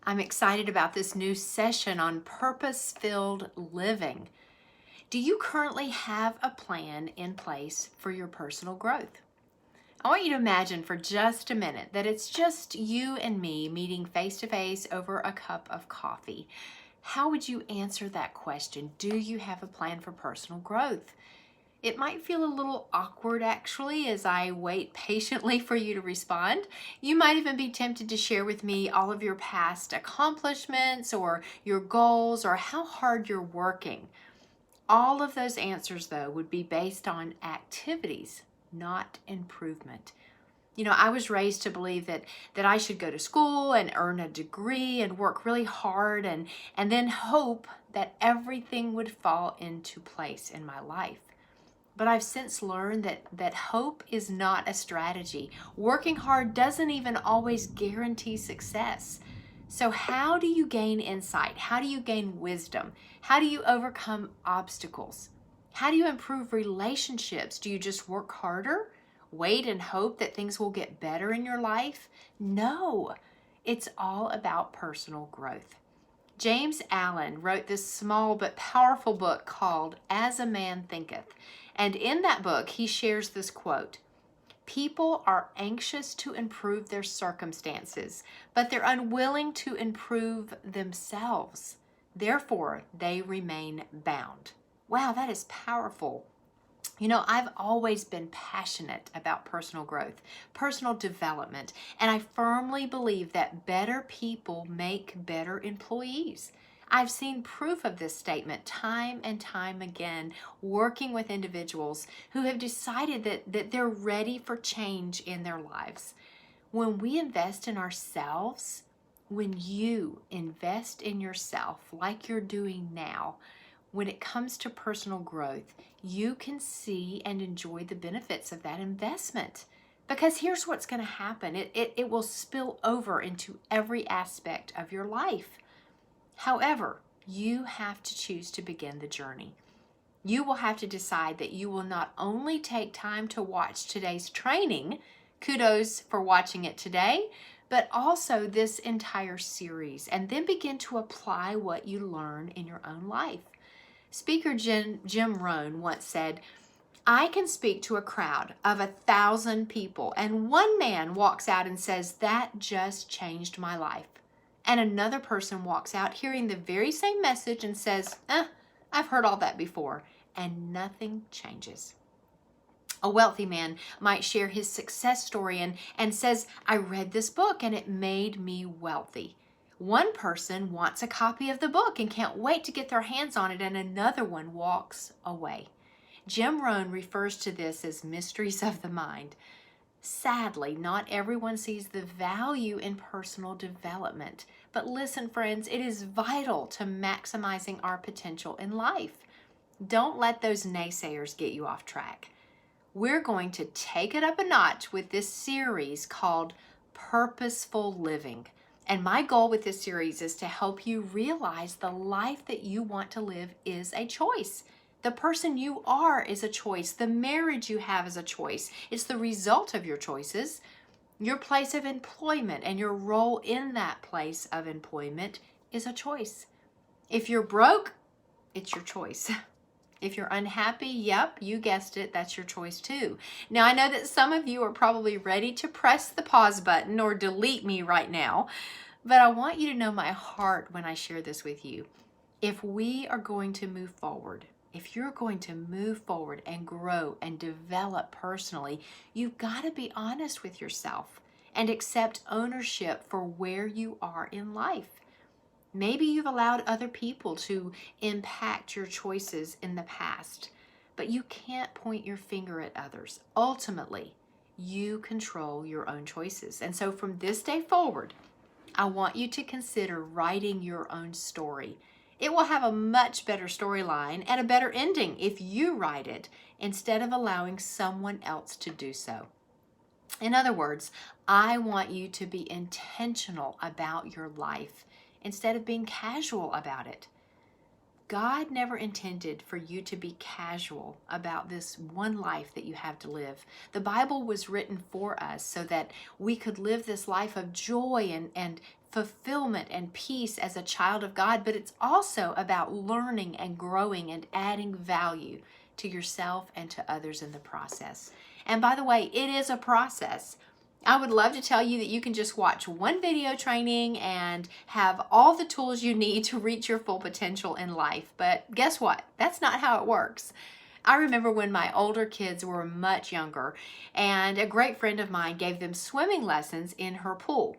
I'm excited about this new session on purpose-filled living. Do you currently have a plan in place for your personal growth? I want you to imagine for just a minute that it's just you and me meeting face to face over a cup of coffee. How would you answer that question? Do you have a plan for personal growth? It might feel a little awkward actually as I wait patiently for you to respond. You might even be tempted to share with me all of your past accomplishments or your goals or how hard you're working. All of those answers, though, would be based on activities, not improvement. I was raised to believe that I should go to school and earn a degree and work really hard and then hope that everything would fall into place in my life. But I've since learned that hope is not a strategy. Working hard doesn't even always guarantee success. So how do you gain insight? How do you gain wisdom? How do you overcome obstacles? How do you improve relationships? Do you just work harder? Wait and hope that things will get better in your life? No, it's all about personal growth. James Allen wrote this small but powerful book called As a Man Thinketh. And in that book, he shares this quote: "People are anxious to improve their circumstances, but they're unwilling to improve themselves. Therefore, they remain bound." Wow, that is powerful. I've always been passionate about personal growth, personal development, and I firmly believe that better people make better employees. I've seen proof of this statement time and time again, working with individuals who have decided that they're ready for change in their lives. When we invest in ourselves, when you invest in yourself like you're doing now, when it comes to personal growth, you can see and enjoy the benefits of that investment. Because here's what's going to happen. It will spill over into every aspect of your life. However, you have to choose to begin the journey. You will have to decide that you will not only take time to watch today's training, kudos for watching it today, but also this entire series, and then begin to apply what you learn in your own life. Speaker Jim Rohn once said, "I can speak to a crowd of 1,000 people, and one man walks out and says, 'That just changed my life.' And another person walks out hearing the very same message and says, 'I've heard all that before,' and nothing changes." A wealthy man might share his success story and says, "I read this book and it made me wealthy." One person wants a copy of the book and can't wait to get their hands on it, and another one walks away. Jim Rohn refers to this as mysteries of the mind. Sadly, not everyone sees the value in personal development. But listen, friends, it is vital to maximizing our potential in life. Don't let those naysayers get you off track. We're going to take it up a notch with this series called Purposeful Living. And my goal with this series is to help you realize the life that you want to live is a choice. The person you are is a choice. The marriage you have is a choice. It's the result of your choices. Your place of employment and your role in that place of employment is a choice. If you're broke, it's your choice. If you're unhappy, yep, you guessed it, that's your choice too. Now, I know that some of you are probably ready to press the pause button or delete me right now, but I want you to know my heart when I share this with you. If we are going to move forward, if you're going to move forward and grow and develop personally, you've got to be honest with yourself and accept ownership for where you are in life. Maybe you've allowed other people to impact your choices in the past, but you can't point your finger at others. Ultimately, you control your own choices. And so from this day forward, I want you to consider writing your own story. It will have a much better storyline and a better ending if you write it instead of allowing someone else to do so. In other words, I want you to be intentional about your life instead of being casual about it. God never intended for you to be casual about this one life that you have to live. The Bible was written for us so that we could live this life of joy and fulfillment and peace as a child of God, but it's also about learning and growing and adding value to yourself and to others in the process. And by the way, it is a process. I would love to tell you that you can just watch one video training and have all the tools you need to reach your full potential in life. But guess what? That's not how it works. I remember when my older kids were much younger, and a great friend of mine gave them swimming lessons in her pool.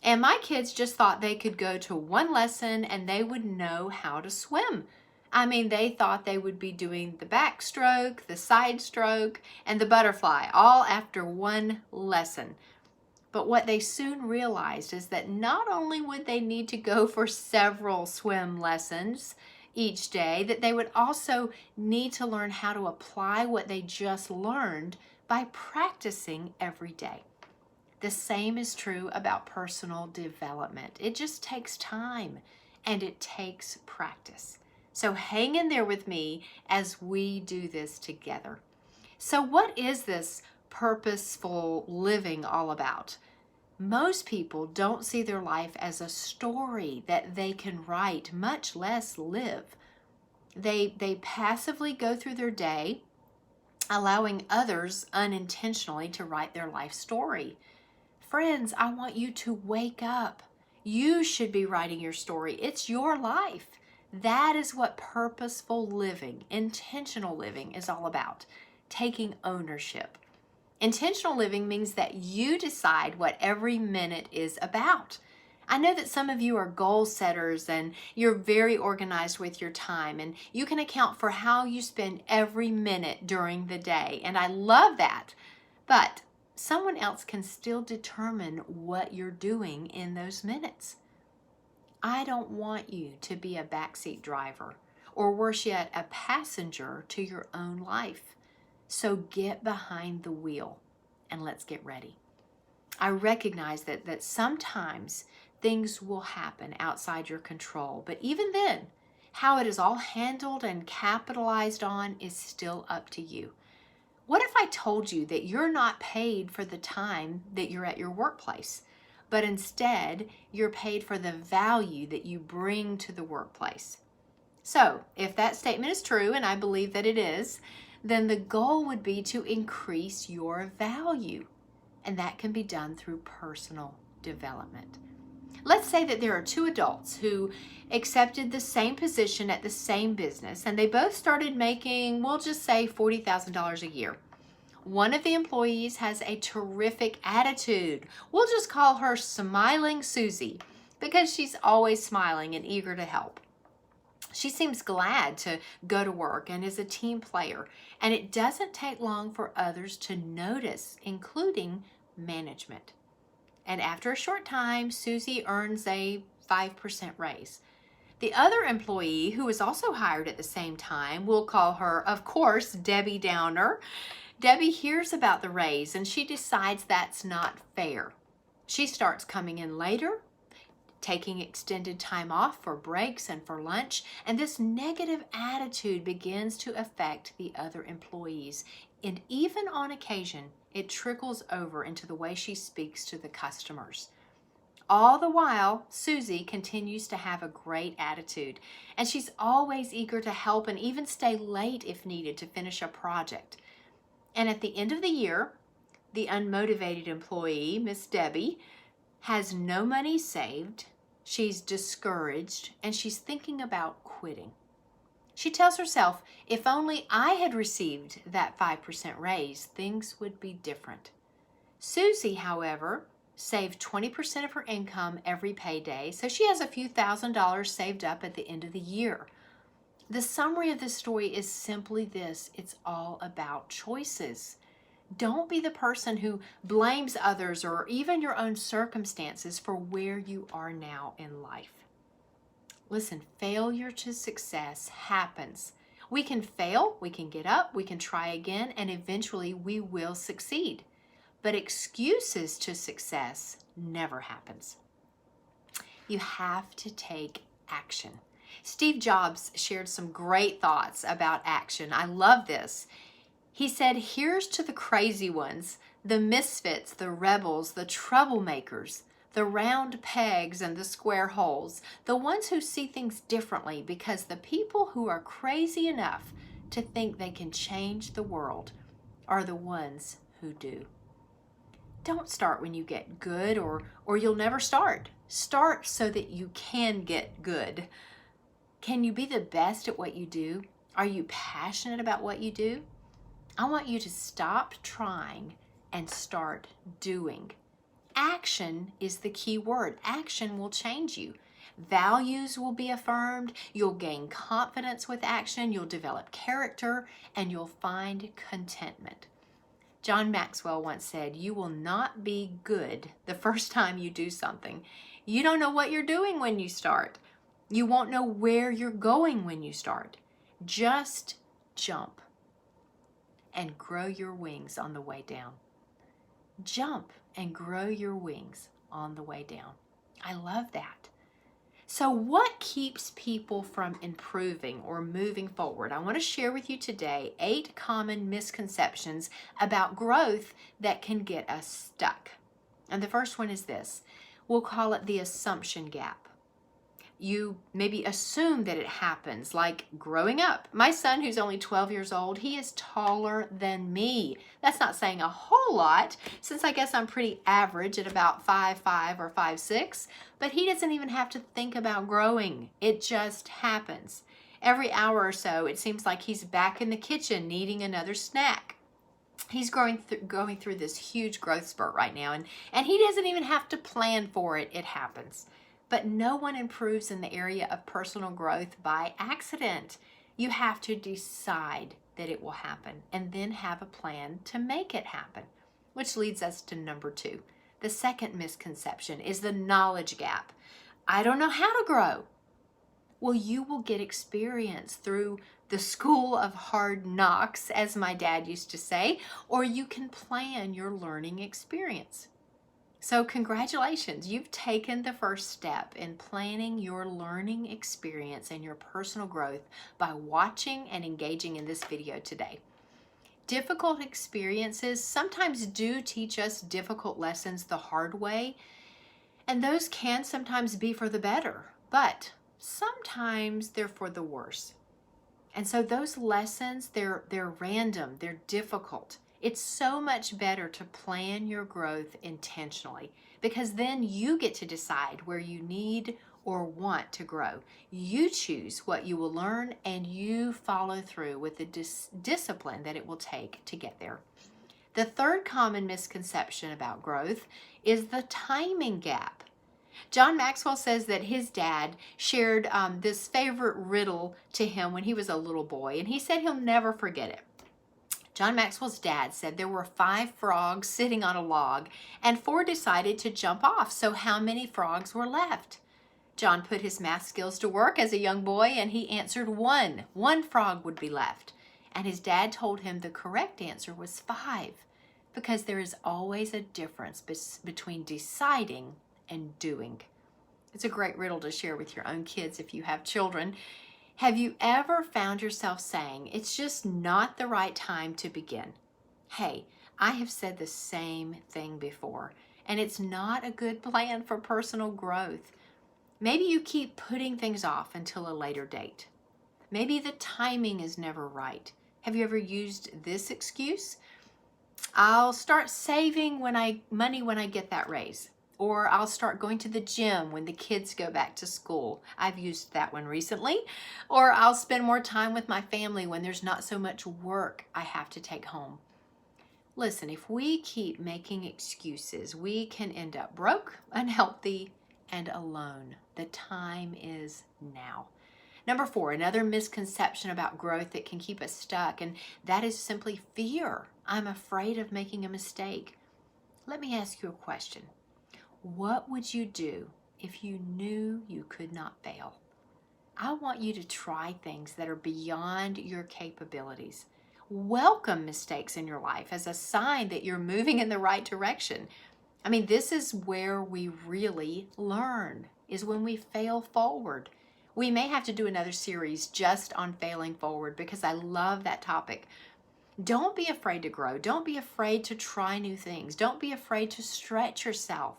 And my kids just thought they could go to one lesson and they would know how to swim. I mean, they thought they would be doing the backstroke, the side stroke, and the butterfly all after one lesson. But what they soon realized is that not only would they need to go for several swim lessons each day, that they would also need to learn how to apply what they just learned by practicing every day. The same is true about personal development. It just takes time and it takes practice. So hang in there with me as we do this together. So what is this purposeful living all about? Most people don't see their life as a story that they can write, much less live. They passively go through their day, allowing others unintentionally to write their life story. Friends, I want you to wake up. You should be writing your story. It's your life. That is what purposeful living, intentional living is all about, taking ownership. Intentional living means that you decide what every minute is about. I know that some of you are goal setters and you're very organized with your time, and you can account for how you spend every minute during the day, and I love that. But someone else can still determine what you're doing in those minutes. I don't want you to be a backseat driver, or worse yet, a passenger to your own life. So get behind the wheel and let's get ready. I recognize that sometimes things will happen outside your control, but even then, how it is all handled and capitalized on is still up to you. What if I told you that you're not paid for the time that you're at your workplace, but instead you're paid for the value that you bring to the workplace? So if that statement is true, and I believe that it is, then the goal would be to increase your value. And that can be done through personal development. Let's say that there are two adults who accepted the same position at the same business, and they both started making, we'll just say, $40,000 a year. One of the employees has a terrific attitude. We'll just call her Smiling Susie because she's always smiling and eager to help. She seems glad to go to work and is a team player, and it doesn't take long for others to notice, including management. And after a short time, Susie earns a 5% raise. The other employee, who was also hired at the same time, we'll call her, of course, Debbie Downer. Debbie hears about the raise and she decides that's not fair. She starts coming in later, taking extended time off for breaks and for lunch, and this negative attitude begins to affect the other employees. And even on occasion, it trickles over into the way she speaks to the customers. All the while, Susie continues to have a great attitude, and she's always eager to help and even stay late if needed to finish a project. And at the end of the year, the unmotivated employee, Miss Debbie, has no money saved, she's discouraged, and she's thinking about quitting. She tells herself, if only I had received that 5% raise, things would be different. Susie, however, saved 20% of her income every payday, so she has a few $1,000s saved up at the end of the year. The summary of this story is simply this: it's all about choices. Don't be the person who blames others or even your own circumstances for where you are now in life. Listen, failure to success happens. We can fail, we can get up, we can try again, and eventually we will succeed. But excuses to success never happens. You have to take action. Steve Jobs shared some great thoughts about action. I love this. He said, here's to the crazy ones, the misfits, the rebels, the troublemakers, the round pegs and the square holes, the ones who see things differently, because the people who are crazy enough to think they can change the world are the ones who do. Don't start when you get good or you'll never start. Start so that you can get good. Can you be the best at what you do? Are you passionate about what you do? I want you to stop trying and start doing. Action is the key word. Action will change you. Values will be affirmed. You'll gain confidence with action. You'll develop character and you'll find contentment. John Maxwell once said, "You will not be good the first time you do something. You don't know what you're doing when you start. You won't know where you're going when you start. Just jump and grow your wings on the way down." Jump and grow your wings on the way down. I love that. So what keeps people from improving or moving forward? I want to share with you today 8 common misconceptions about growth that can get us stuck. And the first one is this. We'll call it the assumption gap. You maybe assume that it happens, like growing up. My son, who's only 12 years old, he is taller than me. That's not saying a whole lot, since I guess I'm pretty average at about 5'5" or 5'6", but he doesn't even have to think about growing. It just happens. Every hour or so, it seems like he's back in the kitchen needing another snack. He's going through this huge growth spurt right now, and he doesn't even have to plan for it. It happens. But no one improves in the area of personal growth by accident. You have to decide that it will happen and then have a plan to make it happen, which leads us to number 2. The second misconception is the knowledge gap. I don't know how to grow. Well, you will get experience through the school of hard knocks, as my dad used to say, or you can plan your learning experience. So congratulations, you've taken the first step in planning your learning experience and your personal growth by watching and engaging in this video today. Difficult experiences sometimes do teach us difficult lessons the hard way, and those can sometimes be for the better, but sometimes they're for the worse. And so those lessons, they're random, they're difficult. It's so much better to plan your growth intentionally, because then you get to decide where you need or want to grow. You choose what you will learn and you follow through with the discipline that it will take to get there. The third common misconception about growth is the timing gap. John Maxwell says that his dad shared this favorite riddle to him when he was a little boy, and he said he'll never forget it. John Maxwell's dad said there were 5 frogs sitting on a log, and 4 decided to jump off. So how many frogs were left? John put his math skills to work as a young boy, and he answered 1. 1 frog would be left. And his dad told him the correct answer was 5, because there is always a difference between deciding and doing. It's a great riddle to share with your own kids if you have children. Have you ever found yourself saying, it's just not the right time to begin? Hey, I have said the same thing before, and it's not a good plan for personal growth. Maybe you keep putting things off until a later date. Maybe the timing is never right. Have you ever used this excuse? I'll start saving money when I get that raise. Or I'll start going to the gym when the kids go back to school. I've used that one recently. Or I'll spend more time with my family when there's not so much work I have to take home. Listen, if we keep making excuses, we can end up broke, unhealthy, and alone. The time is now. Number 4, another misconception about growth that can keep us stuck, and that is simply fear. I'm afraid of making a mistake. Let me ask you a question. What would you do if you knew you could not fail? I want you to try things that are beyond your capabilities. Welcome mistakes in your life as a sign that you're moving in the right direction. I mean, this is where we really learn, is when we fail forward. We may have to do another series just on failing forward because I love that topic. Don't be afraid to grow. Don't be afraid to try new things. Don't be afraid to stretch yourself.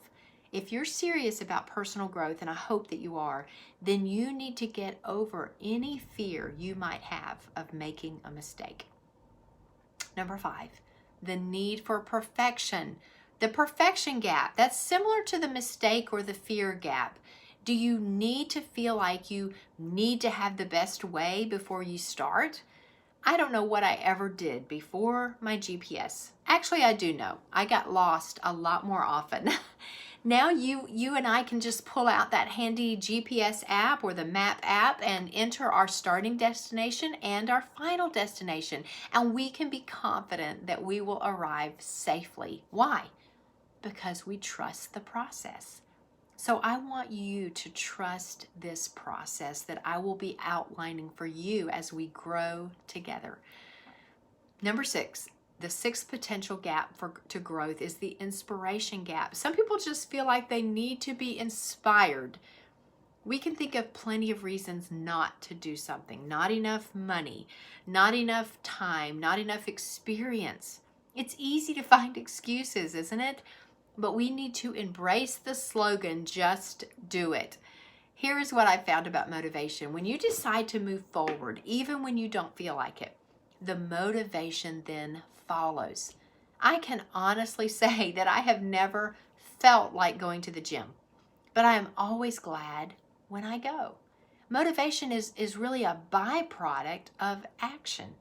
If you're serious about personal growth, and I hope that you are, then you need to get over any fear you might have of making a mistake. Number 5, the need for perfection. The perfection gap, that's similar to the mistake or the fear gap. Do you need to feel like you need to have the best way before you start? I don't know what I ever did before my GPS. Actually, I do know. I got lost a lot more often. Now you and I can just pull out that handy GPS app or the map app and enter our starting destination and our final destination. And we can be confident that we will arrive safely. Why? Because we trust the process. So I want you to trust this process that I will be outlining for you as we grow together. Number 6, the 6th potential gap to growth is the inspiration gap. Some people just feel like they need to be inspired. We can think of plenty of reasons not to do something. Not enough money, not enough time, not enough experience. It's easy to find excuses, isn't it? But we need to embrace the slogan, just do it. Here's what I found about motivation. When you decide to move forward, even when you don't feel like it, the motivation then follows. I can honestly say that I have never felt like going to the gym, but I am always glad when I go. Motivation is really a byproduct of action.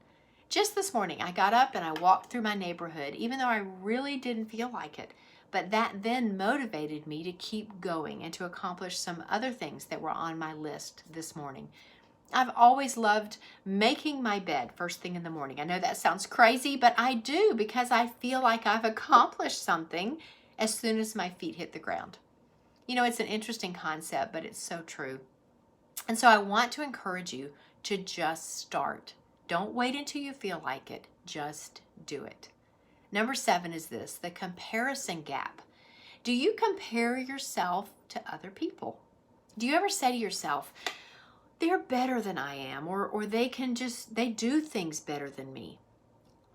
Just this morning, I got up and I walked through my neighborhood, even though I really didn't feel like it. But that then motivated me to keep going and to accomplish some other things that were on my list this morning. I've always loved making my bed first thing in the morning. I know that sounds crazy, but I do because I feel like I've accomplished something as soon as my feet hit the ground. You know, it's an interesting concept, but it's so true. And so I want to encourage you to just start. Don't wait until you feel like it. Just do it. Number 7 is this, the comparison gap. Do you compare yourself to other people? Do you ever say to yourself, they're better than I am, or they do things better than me?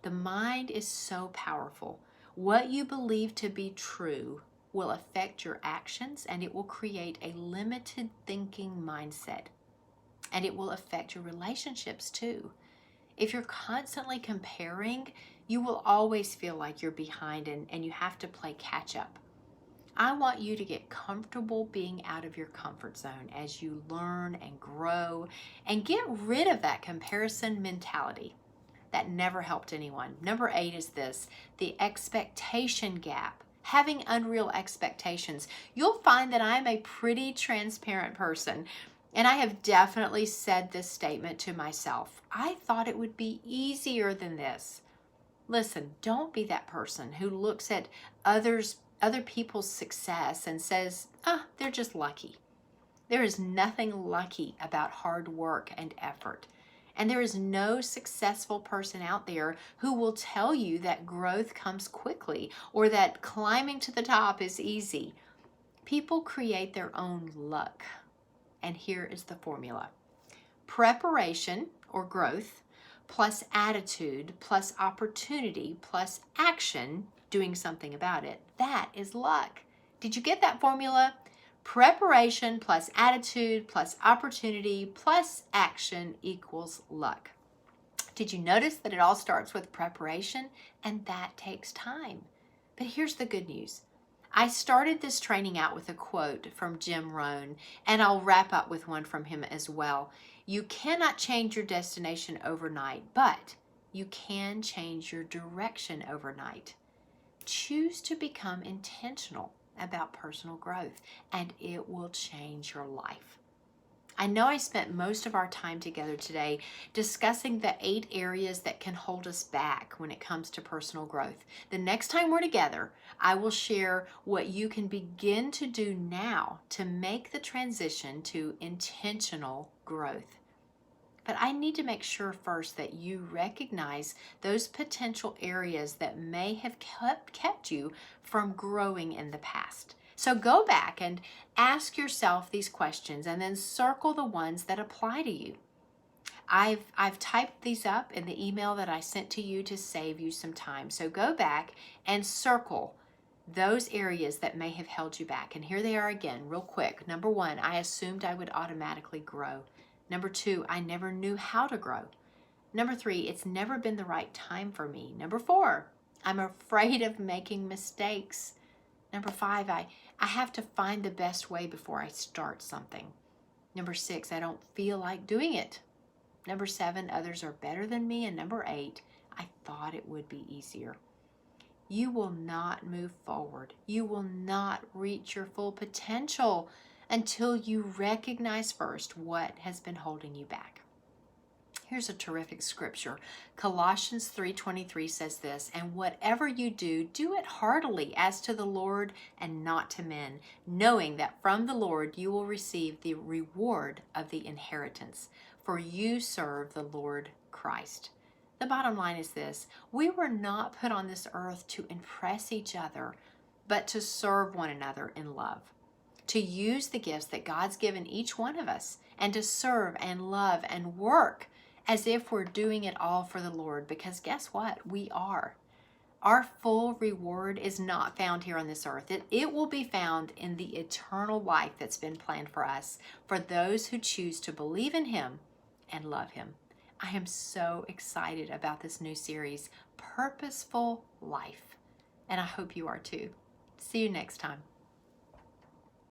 The mind is so powerful. What you believe to be true will affect your actions, and it will create a limited thinking mindset. And it will affect your relationships too. If you're constantly comparing, you will always feel like you're behind and you have to play catch up. I want you to get comfortable being out of your comfort zone as you learn and grow and get rid of that comparison mentality. That never helped anyone. Number 8 is this, the expectation gap. Having unreal expectations. You'll find that I'm a pretty transparent person. And I have definitely said this statement to myself. I thought it would be easier than this. Listen, don't be that person who looks at other people's success and says, they're just lucky. There is nothing lucky about hard work and effort. And there is no successful person out there who will tell you that growth comes quickly or that climbing to the top is easy. People create their own luck. And here is the formula. Preparation or growth plus attitude plus opportunity plus action, doing something about it. That is luck. Did you get that formula? Preparation plus attitude plus opportunity plus action equals luck. Did you notice that it all starts with preparation? And that takes time. But here's the good news. I started this training out with a quote from Jim Rohn, and I'll wrap up with one from him as well. You cannot change your destination overnight, but you can change your direction overnight. Choose to become intentional about personal growth, and it will change your life. I know I spent most of our time together today discussing the 8 areas that can hold us back when it comes to personal growth. The next time we're together, I will share what you can begin to do now to make the transition to intentional growth. But I need to make sure first that you recognize those potential areas that may have kept you from growing in the past. So go back and ask yourself these questions and then circle the ones that apply to you. I've typed these up in the email that I sent to you to save you some time. So go back and circle those areas that may have held you back. And here they are again, real quick. Number 1, I assumed I would automatically grow. Number 2, I never knew how to grow. Number 3, it's never been the right time for me. Number 4, I'm afraid of making mistakes. Number 5, I have to find the best way before I start something. Number 6, I don't feel like doing it. Number 7, others are better than me. And number 8, I thought it would be easier. You will not move forward. You will not reach your full potential until you recognize first what has been holding you back. Here's a terrific scripture. Colossians 3:23 says this, "And whatever you do, do it heartily as to the Lord and not to men, knowing that from the Lord you will receive the reward of the inheritance, for you serve the Lord Christ." The bottom line is this: we were not put on this earth to impress each other, but to serve one another in love, to use the gifts that God's given each one of us, and to serve and love and work as if we're doing it all for the Lord, because guess what? We are. Our full reward is not found here on this earth. It will be found in the eternal life that's been planned for us, for those who choose to believe in Him and love Him. I am so excited about this new series, Purposeful Life, and I hope you are too. See you next time.